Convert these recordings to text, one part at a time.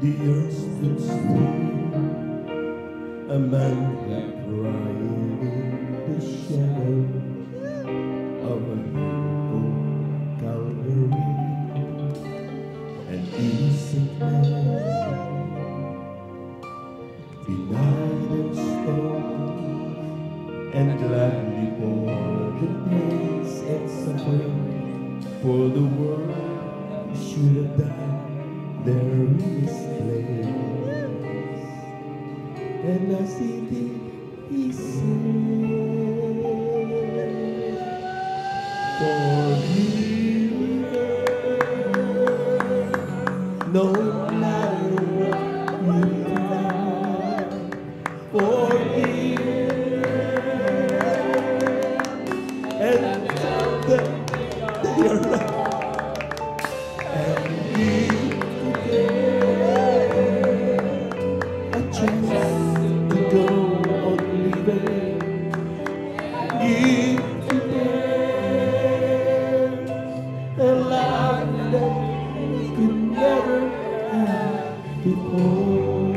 The earth stood still, a man lay crying in the shadow of a hill called Calvary. An innocent man, denied and stoned, and gladly bore the pains and suffering for the world should have died there in his place. And as he did, he said, "Forgive, no matter what you've done, forgive, and tell them they are right, and give a chance to go on living. Give to them a life that we could never have before."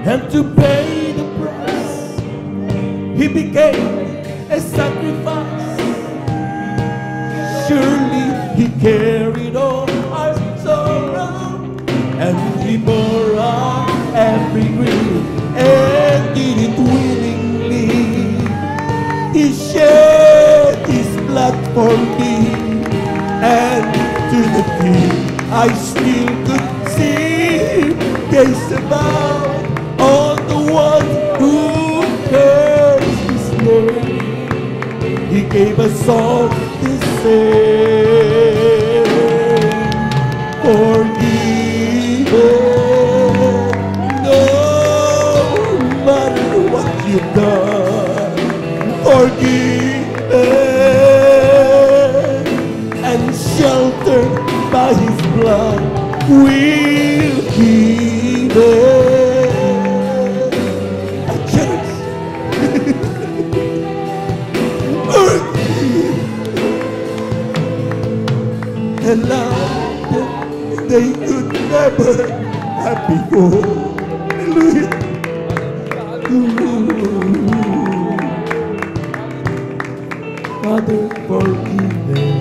And to pay the price, he became a sacrifice. Surely he carried all our sorrow, and he bore our every grief, and did it willingly. He shed his blood for me, and to the king I still could see, gaze about on the one who bears his name. He gave us all the same. Forgiven, no matter what you've done. Forgiven and sheltered by his blood, we'll be there. And love that they could never have before. Hallelujah. Father, forgive them.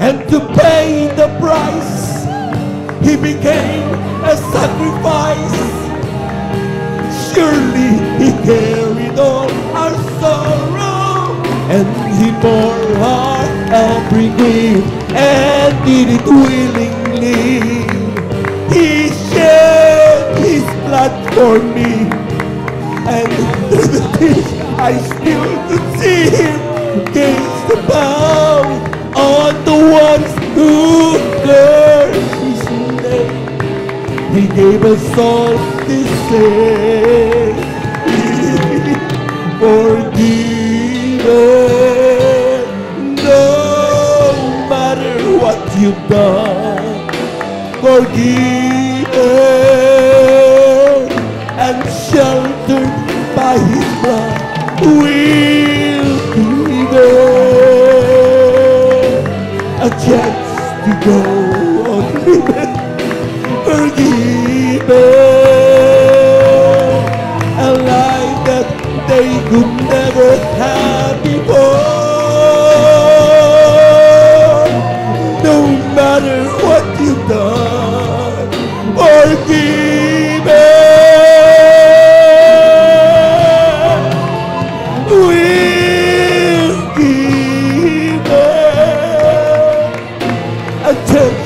And to pay the price, he became a sacrifice. Surely he carried all our sorrow, and he bore our every grief, and did it willingly. He shed his blood for me, and through the tears I still could see him gaze about on the ones who bear his name. He gave us all the same. Forgiven, no matter what you've done. Forgiven and sheltered by his blood, we'll be there. A chance to go on living. Forgiven, a life that they could never have before. No matter what you've done, forgiven, we'll give a chance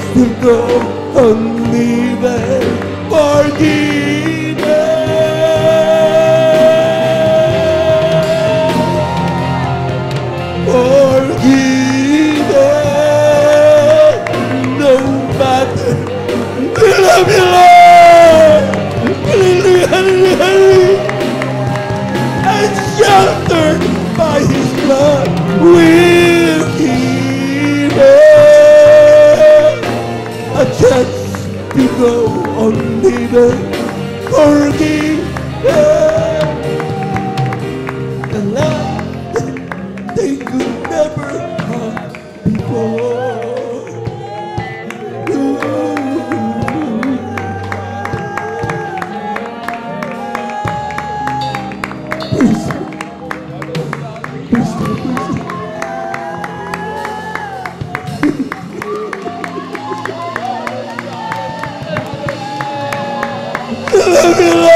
Love you, Lord.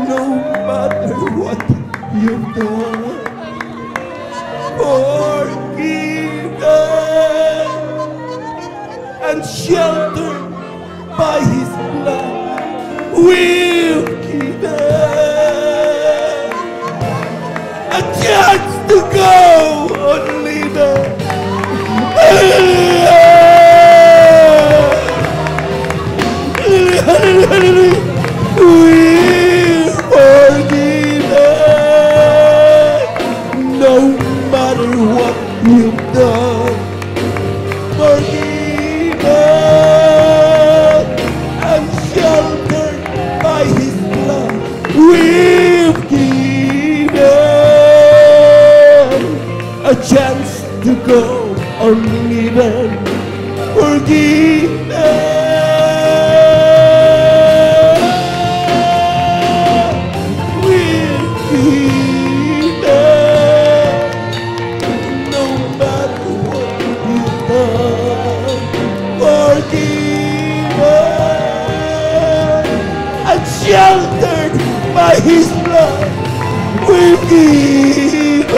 No matter what you've done, forgiven and sheltered by His blood, we've given a chance to go on living. We're forgiven, no matter what you've done. Forgiven and sheltered by His blood, we've given a chance to go on living. Forgiven. Sheltered by His blood, we've given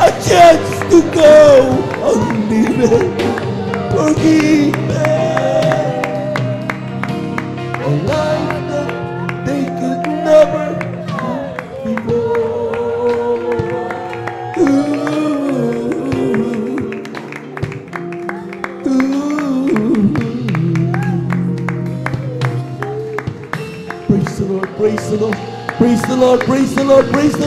a chance to go on living. Forgiven a life that they could never have before. Praise the Lord, praise the Lord, praise the Lord, praise the Lord, praise the Lord.